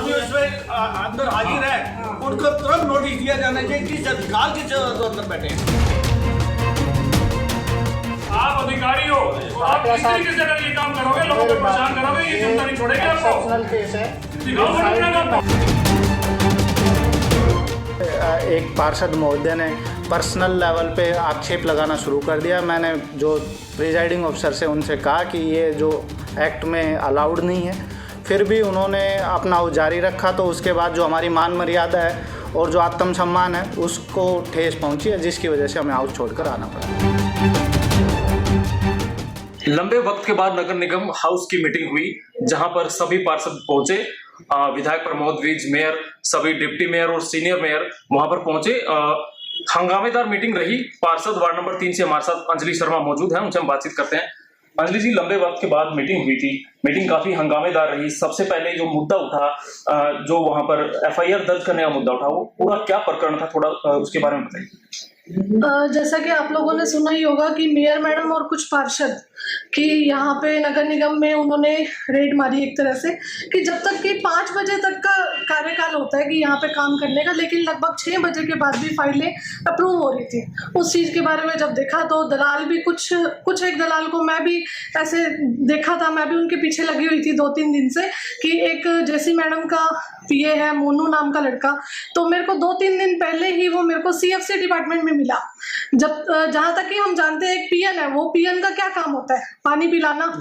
जो इसमें अंदर हाजिर है उनको तुरंत नोटिस दिया जाना चाहिए किस अधिकार के अंदर बैठे हैं। आप अधिकारी हो, आप किस तरीके से अगर ये काम करोगे, लोगों को परेशान करोगे, ये चिंता नहीं छोड़ेगी आपको। पर्सनल केस है। दिखाओ अपना काम। एक पार्षद महोदय ने पर्सनल लेवल पे आक्षेप लगाना शुरू कर दिया। मैंने जो प्रिजाइडिंग ऑफिसर से उनसे कहा कि ये जो एक्ट में अलाउड नहीं है, फिर भी उन्होंने अपना वो जारी रखा। तो उसके बाद जो हमारी मान मर्यादा है और जो आत्मसम्मान है उसको ठेस पहुंची है, जिसकी वजह से हमें हाउस छोड़कर आना पड़ा। लंबे वक्त के बाद नगर निगम हाउस की मीटिंग हुई, जहां पर सभी पार्षद पहुंचे। विधायक प्रमोद विज, मेयर, सभी डिप्टी मेयर और सीनियर मेयर वहां पर पहुंचे। हंगामेदार मीटिंग रही। पार्षद वार्ड नंबर 3 से हमारे साथ अंजलि शर्मा मौजूद हैं, उनसे हम बातचीत करते हैं। अंजलि जी, लंबे वक्त के बाद मीटिंग हुई थी, मीटिंग काफी हंगामेदार रही। सबसे पहले जो मुद्दा उठा, जो वहां पर एफआईआर दर्ज करने का मुद्दा उठा, वो पूरा क्या प्रकरण था, थोड़ा उसके बारे में बताइए। जैसा कि आप लोगों ने सुना ही होगा कि मेयर मैडम और कुछ पार्षद कि यहाँ पे नगर निगम में उन्होंने रेड मारी एक तरह से, कि जब तक कि 5 बजे तक का कार्यकाल होता है कि यहाँ पे काम करने का, लेकिन लगभग 6 बजे के बाद भी फाइलें अप्रूव हो रही थी। उस चीज़ के बारे में जब देखा तो दलाल भी कुछ एक दलाल को मैं भी ऐसे देखा था, मैं भी उनके पीछे लगी हुई थी 2-3 दिन से, कि एक जैसी मैडम का पीए है मोनू नाम का लड़का, तो मेरे को 2-3 दिन पहले ही वो मेरे को सीएफसी डिपार्टमेंट में मिला। जब जहाँ तक कि हम जानते हैं एक पीएन है, वो पीएन का क्या काम होता है, पानी पिलाना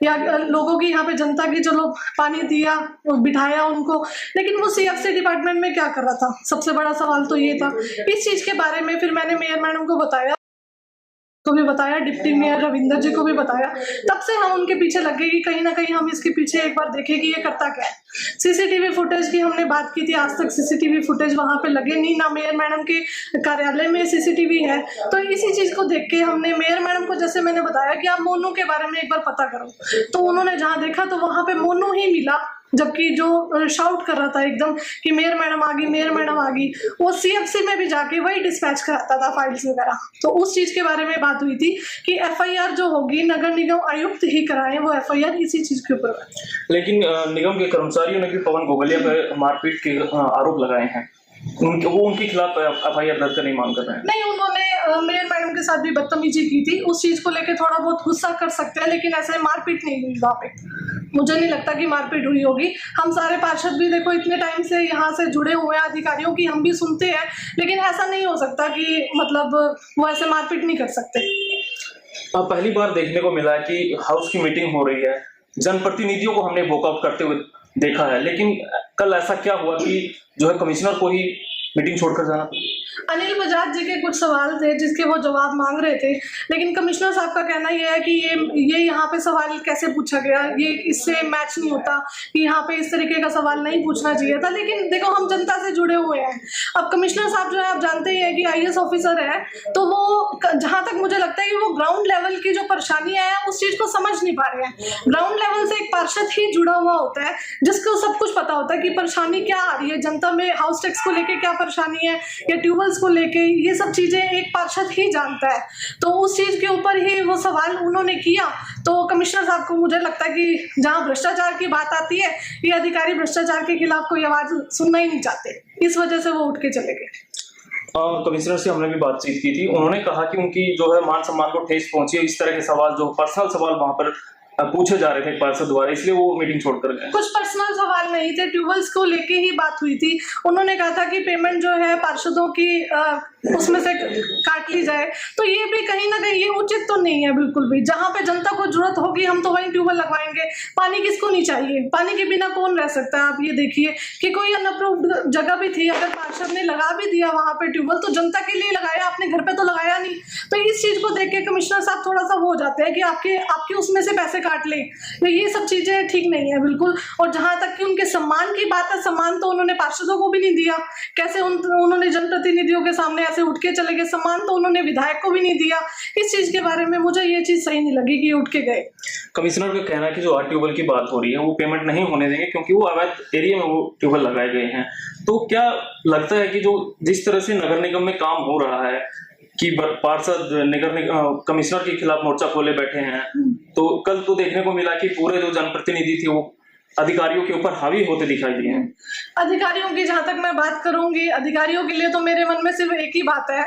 या लोगों की, यहाँ पे जनता की जो लोग पानी दिया बिठाया उनको, लेकिन वो सीएफसी डिपार्टमेंट में क्या कर रहा था, सबसे बड़ा सवाल तो ये था। इस चीज के बारे में फिर मैंने मेयर मैडम को बताया, डिप्टी मेयर रविंदर जी को भी बताया। तब से हम उनके पीछे लगे कि कहीं ना कहीं हम इसके पीछे एक बार देखें कि ये करता क्या है। सीसीटीवी फुटेज की हमने बात की थी, आज तक सीसीटीवी फुटेज वहां पे लगे नहीं, ना मेयर मैडम के कार्यालय में सीसीटीवी है। तो इसी चीज को देख के हमने मेयर मैडम को, जैसे मैंने बताया कि आप मोनू के बारे में एक बार पता करो, तो उन्होंने जहाँ देखा तो वहां पे मोनू ही मिला, जबकि जो शाउट कर रहा था एकदम कि मेयर मैडम आ गई, मेयर मैडम आ गई, वो सीएफसी में भी जाके वही डिस्पैच कराता था फाइल्स वगैरह। तो उस चीज के बारे में बात हुई थी कि एफआईआर जो होगी नगर निगम आयुक्त ही कराए, वो एफआईआर इसी चीज के ऊपर। लेकिन निगम के कर्मचारियों ने भी पवन गोगलिया पर मारपीट के आरोप लगाए हैं, वो उनके खिलाफ एफआईआर दर्ज करने की मांग कर रहे हैं। नहीं, उन्होंने मेयर मैडम के साथ भी बदतमीजी की थी, उस चीज को लेके थोड़ा बहुत गुस्सा कर सकते हैं, लेकिन ऐसे मारपीट नहीं हुई वहाँ पे। मुझे नहीं लगता कि मारपीट हुई होगी। हम सारे पार्षद भी देखो इतने टाइम से यहाँ से जुड़े हुए हैं, अधिकारियों की हम भी सुनते हैं, लेकिन ऐसा नहीं हो सकता कि मतलब वो ऐसे मारपीट नहीं कर सकते। पहली बार देखने को मिला है कि हाउस की मीटिंग हो रही है, जनप्रतिनिधियों को हमने वॉकआउट करते हुए देखा है, लेकिन कल ऐसा क्या हुआ कि जो है कमिश्नर को ही मीटिंग छोड़कर जाना? अनिल बजाज जी के कुछ सवाल थे जिसके वो जवाब मांग रहे थे, लेकिन कमिश्नर साहब का कहना ये है कि ये यहाँ पे सवाल कैसे पूछा गया, ये इससे मैच नहीं होता, कि यहाँ पे इस तरीके का सवाल नहीं पूछना चाहिए था। लेकिन देखो हम जनता से जुड़े हुए हैं। अब कमिश्नर साहब जो है, आप जानते ही हैं कि आईएएस ऑफिसर है, तो वो जहाँ तक मुझे लगता है कि वो ग्राउंड लेवल की जो परेशानियां हैं उस चीज को समझ नहीं पा रहे हैं। ग्राउंड लेवल से एक पार्षद ही जुड़ा हुआ होता है जिसको सब कुछ पता होता है कि परेशानी क्या आ रही है जनता में, हाउस टैक्स को लेके क्या परेशानी है या ट्यूबवेल्स को लेके, ये सब चीजें एक पार्षद ही जानता है। तो उस चीज के ऊपर ही वो सवाल उन्होंने किया। तो कमिश्नर साहब को मुझे लगता है कि जहां भ्रष्टाचार की बात आती है, ये अधिकारी भ्रष्टाचार के खिलाफ कोई आवाज सुनना ही नहीं चाहते, इस वजह से वो उठ के चले गए। कमिश्नर से हमने भी बातचीत की थी, उन्होंने कहा कि उनकी जो है मान सम्मान को ठेस पहुंची है। इस तरह के सवाल, जो पर्सनल सवाल वहां पर पूछे जा रहे थे पार्षद द्वारा, इसलिए वो मीटिंग छोड़कर गए। कुछ पर्सनल सवाल नहीं थे, ट्यूबवेल्स को लेके ही बात हुई थी। उन्होंने कहा था कि पेमेंट जो है पार्षदों की उसमें से काट ली जाए, तो ये भी कहीं ना कहीं ये उचित तो नहीं है बिल्कुल भी। जहाँ पे जनता को जरूरत होगी हम तो वहीं ट्यूबवेल लगवाएंगे। पानी किसको नहीं चाहिए, पानी के बिना कौन रह सकता है। आप ये देखिए कि कोई अनअप्रूव्ड जगह भी थी, अगर पार्षद ने लगा भी दिया वहां पे ट्यूबवेल, तो जनता के लिए लगाया, अपने घर पे तो लगाया नहीं। तो इस चीज को देख के कमिश्नर साहब थोड़ा सा हो जाते हैं कि आपके उसमें से पैसे काट ले, ये सब चीजें ठीक नहीं है बिल्कुल। और जहां तक कि उनके सम्मान की बात है, सम्मान तो उन्होंने पार्षदों को भी नहीं दिया। कैसे उन्होंने जनप्रतिनिधियों के सामने ऐसे उठ के चले गए, सम्मान तो उन्होंने विधायक को भी नहीं दिया। इस चीज के बारे में मुझे ये चीज सही नहीं लगी कि उठ के गए। कमिश्नर का कहना है कि जो ट्यूबवेल की बात हो रही है वो पेमेंट नहीं होने देंगे, क्योंकि वो अवैध एरिया में वो ट्यूबवेल लगाए गए हैं। तो क्या लगता है कि जो जिस तरह से नगर निगम में काम हो रहा है कि पार्षद कमिश्नर के खिलाफ मोर्चा खोले बैठे हैं, तो कल तो देखने को मिला कि पूरे जो जनप्रतिनिधि थे वो अधिकारियों के ऊपर हावी होते दिखाई दिए हैं। अधिकारियों की जहां तक मैं बात करूंगी, अधिकारियों के लिए तो मेरे मन में सिर्फ एक ही बात है,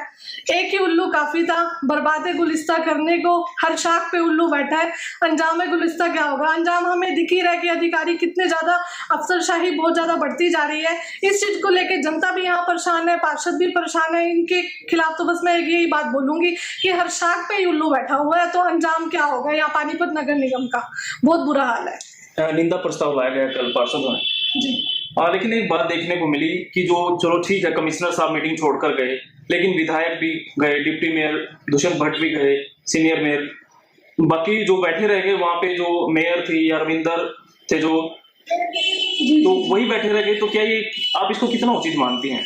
एक ही उल्लू काफी था बर्बाद गुलिस्ता करने को। हर शाख पे उल्लू बैठा है, अंजाम गुलिस्ता क्या होगा? अंजाम हमें दिख ही रहा है कि अधिकारी कितने ज्यादा, अफसरशाही बहुत ज्यादा बढ़ती जा रही है। इस चीज को लेकर जनता भी यहाँ परेशान है, पार्षद भी परेशान है। इनके खिलाफ तो बस मैं यही बात बोलूंगी कि हर शाख पे ही उल्लू बैठा हुआ है, तो अंजाम क्या होगा यहाँ पानीपत नगर निगम का? बहुत बुरा हाल है। निंदा प्रस्ताव लाया गया कल पार्षदों ने जी। लेकिन एक बात देखने को मिली कि जो चलो ठीक है, कमिश्नर साहब मीटिंग छोड़कर गए, लेकिन विधायक भी गए, डिप्टी मेयर दुष्यंत भट्ट भी गए, सीनियर मेयर, बाकी जो बैठे रह गए वहां पे, जो मेयर थी या रविंदर थे जो, तो वही बैठे रह गए। तो क्या ये आप इसको कितना उचित मानती हैं?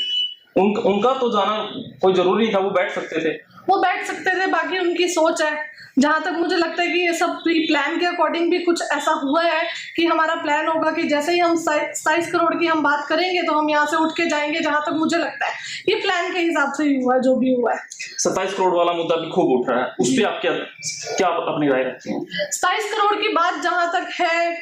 उनका तो जाना कोई जरूरी नहीं था, वो बैठ सकते थे। वो बैठ सकते थे, बाकी उनकी सोच है। जहां तक मुझे लगता है कि ये सब प्री प्लान के अकॉर्डिंग भी कुछ ऐसा हुआ है कि हमारा प्लान होगा कि जैसे ही हम 27 करोड़ की हम बात करेंगे तो हम यहाँ से उठ के जाएंगे। जहां तक मुझे लगता है ये प्लान के हिसाब से ही हुआ है, जो भी हुआ है। 27 करोड़ वाला मुद्दा भी खूब उठ रहा है, उस पर आप क्या अपनी राय रखती हैं? 27 करोड़ की बात जहां तक है,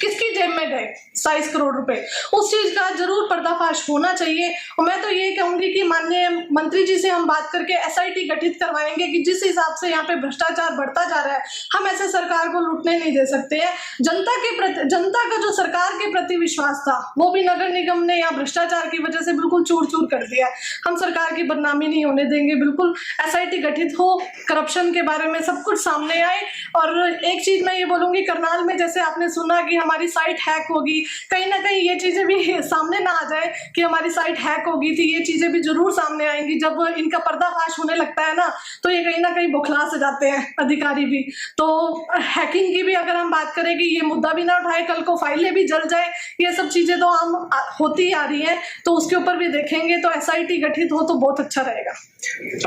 किसकी जेब में गए 27 करोड़ रुपए, उस चीज का जरूर पर्दाफाश होना चाहिए। और मैं तो ये कहूंगी कि माननीय मंत्री जी से हम बात करके SIT गठित करवाएंगे कि जिस हिसाब से यहाँ पे भ्रष्टाचार बढ़ता जा रहा है, हम ऐसे सरकार को लूटने नहीं दे सकते हैं। जनता का जो सरकार के प्रति विश्वास था वो भी नगर निगम ने यहाँ भ्रष्टाचार की वजह से बिल्कुल चूर चूर कर दिया है। हम सरकार की बदनामी नहीं होने देंगे, बिल्कुल SIT गठित हो, करप्शन के बारे में सब कुछ सामने आए। और एक चीज मैं ये बोलूंगी, करनाल में जैसे आपने सुना कि हमारी साइट हैक होगी, कहीं ना कहीं ये चीजें भी सामने ना आ जाए कि हमारी साइट हैक होगी थी, ये चीजें भी जरूर सामने आएंगी। जब इनका पर्दाफाश होने लगता है ना, तो ये कहीं ना कहीं बौखला से जाते हैं अधिकारी भी। तो हैकिंग की भी अगर हम बात करें कि ये मुद्दा भी ना उठाए, कल को फाइलें भी जल जाए, ये सब चीजें तो आम होती आ रही है, तो उसके ऊपर भी देखेंगे। तो SIT गठित हो तो बहुत अच्छा रहेगा।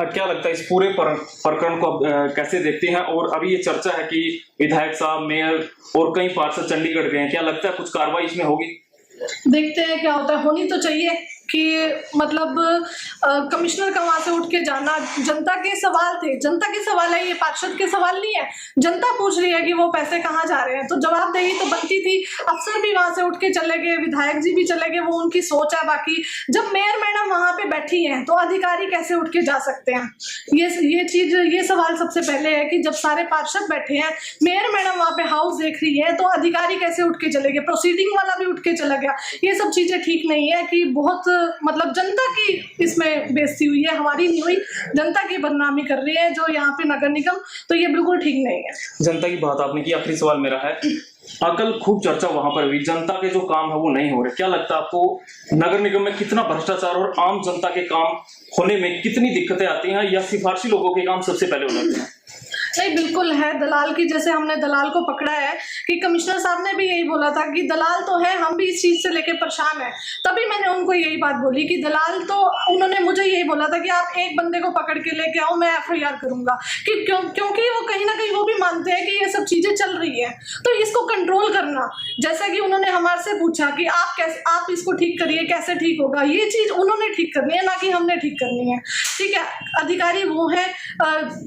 क्या लगता है इस पूरे प्रकरण को कैसे देखते हैं? और अभी ये चर्चा है कि विधायक साहब, मेयर और कई पार्षद चंडीगढ़ गए हैं, क्या लगता है कुछ कार्रवाई इसमें होगी? देखते हैं क्या होता है। होनी तो चाहिए कि मतलब कमिश्नर का वहां से उठ के जाना, जनता के सवाल थे, जनता के सवाल है, ये पार्षद के सवाल नहीं है। जनता पूछ रही है कि वो पैसे कहाँ जा रहे हैं, तो जवाबदेही तो बनती थी। अफसर भी वहां से उठ के चले गए, विधायक जी भी चले गए, वो उनकी सोच है। बाकी जब मेयर मैडम वहां पे बैठी हैं तो अधिकारी कैसे उठ के जा सकते हैं? ये सवाल सबसे पहले है कि जब सारे पार्षद बैठे हैं, मेयर मैडम वहां पे हाउस देख रही है, तो अधिकारी कैसे उठ के चले गए? प्रोसीडिंग वाला भी उठ के चला गया। ये सब चीजें ठीक नहीं है कि बहुत मतलब जनता की इसमें बेइज्जती हुई है, हमारी नहीं हुई। जनता की बदनामी कर रही है जो यहाँ पे नगर निगम, तो ये बिल्कुल ठीक नहीं है। जनता की बात आपने की, आखिरी सवाल मेरा है, कल खूब चर्चा वहां पर हुई, जनता के जो काम है वो नहीं हो रहे। क्या लगता है आपको नगर निगम में कितना भ्रष्टाचार और आम जनता के काम होने में कितनी दिक्कतें आती हैं, या सिफारशी लोगों के काम सबसे पहले हो जाते हैं? नहीं, बिल्कुल है। दलाल की, जैसे हमने दलाल को पकड़ा है कि कमिश्नर साहब ने भी यही बोला था कि दलाल तो है, हम भी इस चीज से लेके परेशान है। तभी मैंने उनको यही बात बोली कि दलाल तो, उन्होंने मुझे यही बोला था कि आप एक बंदे को पकड़ के लेके आओ, मैं FIR करूंगा। कि क्योंकि वो कहीं ना कहीं वो भी मानते हैं कि ये सब चीजें चल रही है, तो इसको कंट्रोल करना। जैसा कि उन्होंने हमारे से पूछा कि आप इसको ठीक करिए, कैसे ठीक होगा, ये चीज उन्होंने ठीक करनी है, ना कि हमने ठीक करनी है। ठीक है, अधिकारी वो है,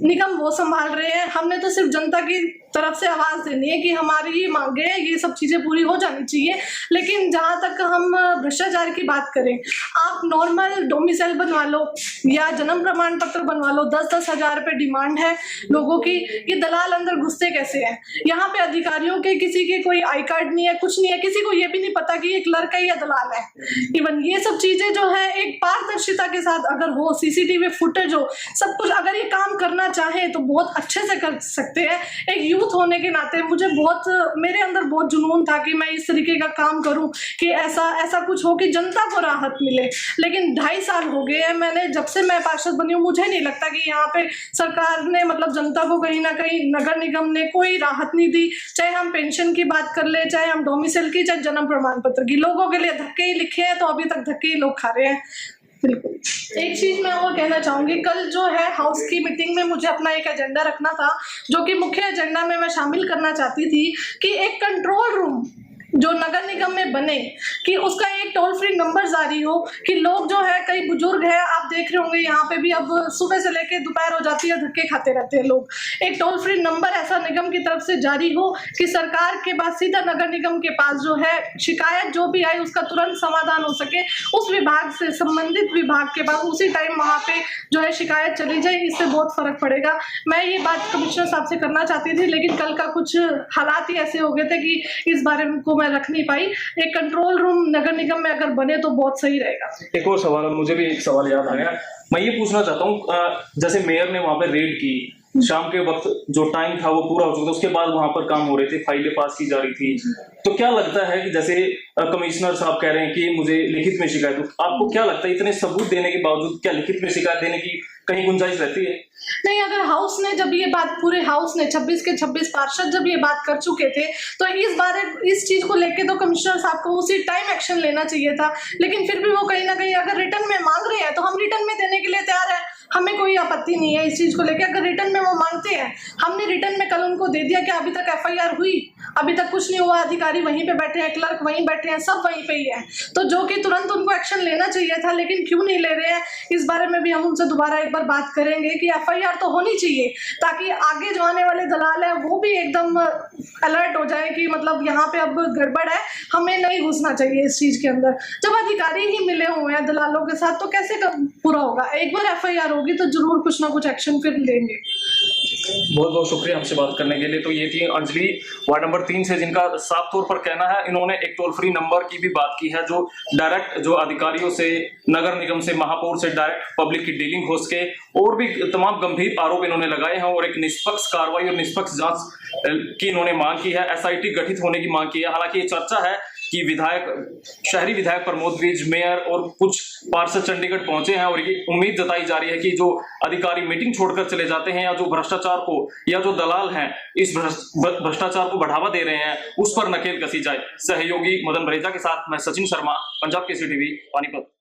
निगम वो संभाल रहे हैं, हमने तो सिर्फ जनता की तरफ से आवाज देनी है कि हमारी ये मांगे, ये सब चीजें पूरी हो जानी चाहिए। लेकिन जहां तक हम भ्रष्टाचार की बात करें, आप नॉर्मल डोमिसाइल बनवा लो या जन्म प्रमाण पत्र बनवा लो, 10-10 हजार रुपए डिमांड है लोगों की। ये दलाल अंदर घुसते कैसे हैं? यहाँ पे अधिकारियों के किसी के कोई आई कार्ड नहीं है, कुछ नहीं है, किसी को ये भी नहीं पता कि ये क्लर्क है या दलाल है। इवन ये सब चीजें जो है एक पारदर्शिता के साथ अगर हो, CCTV फुटेज हो, सब कुछ, अगर ये काम करना चाहे तो बहुत अच्छे से कर सकते हैं। एक यूथ होने के नाते मेरे अंदर बहुत जुनून था कि मैं इस तरीके का काम करूं कि ऐसा कुछ हो कि जनता को राहत मिले। लेकिन 2.5 साल हो गए हैं मैंने, जब से मैं पार्षद बनी हूं, मुझे नहीं लगता कि यहाँ पे सरकार ने मतलब जनता को कहीं ना कहीं नगर निगम ने कोई राहत नहीं दी। चाहे हम पेंशन की बात कर ले, चाहे हम डोमिसाइल की, चाहे जन्म प्रमाण पत्र की, लोगों के लिए धक्के ही लिखे हैं, तो अभी तक धक्के ही लोग खा रहे हैं। बिल्कुल। एक चीज मैं और कहना चाहूंगी, कल जो है हाउस की मीटिंग में मुझे अपना एक एजेंडा रखना था, जो कि मुख्य एजेंडा में मैं शामिल करना चाहती थी कि एक कंट्रोल रूम जो नगर निगम में बने कि उसका एक टोल फ्री नंबर जारी हो कि लोग जो है, कई बुजुर्ग है, आप देख रहे होंगे यहाँ पे भी अब सुबह से लेके दोपहर हो जाती है, धक्के खाते रहते हैं लोग। एक टोल फ्री नंबर ऐसा निगम की तरफ से जारी हो कि सरकार के पास सीधा नगर निगम के पास जो है शिकायत जो भी आई उसका तुरंत समाधान हो सके, उस विभाग से संबंधित विभाग के पास उसी टाइम वहाँ पे जो है शिकायत चली जाए। इससे बहुत फर्क पड़ेगा। मैं ये बात कमिश्नर साहब से करना चाहती थी, लेकिन कल का कुछ हालात ही ऐसे हो गए थे कि इस बारे में को मैं रख नहीं पाई। एक कंट्रोल रूम नगर निगम में अगर बने तो बहुत सही रहेगा। एक और सवाल, मुझे भी एक सवाल याद आ गया, मैं ये पूछना चाहता हूँ, जैसे मेयर ने वहां पे रेड की, शाम के वक्त जो टाइम था वो पूरा हो चुका था, उसके बाद वहां पर काम हो रहे थे, फाइलें पास की जा रही थी, तो क्या लगता है कि जैसे कमिश्नर साहब कह रहे हैं कि मुझे लिखित में शिकायत हो, आपको क्या लगता है इतने सबूत देने के बावजूद क्या लिखित में शिकायत देने की कहीं गुंजाइश रहती है? नहीं, अगर हाउस ने जब ये बात, पूरे हाउस ने 26 के 26 पार्षद जब ये बात कर चुके थे, तो इस चीज को लेके तो कमिश्नर साहब को उसी टाइम एक्शन लेना चाहिए था। लेकिन फिर भी वो कहीं ना कहीं अगर रिटर्न में मांग रहे हैं तो हम रिटर्न में देने के लिए तैयार है, हमें कोई आपत्ति नहीं है इस चीज को लेके। अगर रिटर्न में वो मांगते हैं, हमने रिटर्न में कल उनको दे दिया कि अभी तक FIR हुई, अभी तक कुछ नहीं हुआ, अधिकारी वहीं पे बैठे हैं, क्लर्क वहीं बैठे हैं, सब वहीं पे ही है, तो जो कि तुरंत उनको एक्शन लेना चाहिए था, लेकिन क्यों नहीं ले रहे हैं, इस बारे में भी हम उनसे दोबारा एक बार बात करेंगे कि FIR तो होनी चाहिए, ताकि आगे जो आने वाले दलाल है वो भी एकदम अलर्ट हो जाए कि मतलब यहाँ पे अब गड़बड़ है, हमें नहीं घुसना चाहिए इस चीज के अंदर। जब अधिकारी ही मिले हुए हैं दलालों के साथ तो कैसे पूरा होगा? एक बार FIR होगी तो जरूर कुछ ना कुछ एक्शन फिर लेंगे। बहुत बहुत शुक्रिया हमसे बात करने के लिए। तो ये थी अंजलि, वार्ड नंबर 3 से, जिनका साफ तौर पर कहना है, इन्होंने एक टोल फ्री नंबर की भी बात की है जो डायरेक्ट जो अधिकारियों से, नगर निगम से, महापौर से डायरेक्ट पब्लिक की डीलिंग हो सके, और भी तमाम गंभीर आरोप इन्होंने लगाए हैं, और एक निष्पक्ष कार्रवाई और निष्पक्ष जांच की इन्होंने मांग की है, SIT गठित होने की मांग की है। हालांकि ये चर्चा है कि शहरी विधायक प्रमोद द्विज, मेयर और कुछ पार्षद चंडीगढ़ पहुंचे हैं, और ये उम्मीद जताई जा रही है कि जो अधिकारी मीटिंग छोड़कर चले जाते हैं, या जो भ्रष्टाचार को, या जो दलाल हैं इस भ्रष्टाचार को बढ़ावा दे रहे हैं, उस पर नकेल कसी जाए। सहयोगी मदन भरेजा के साथ मैं सचिन शर्मा, पंजाब केसरी टीवी, पानीपत।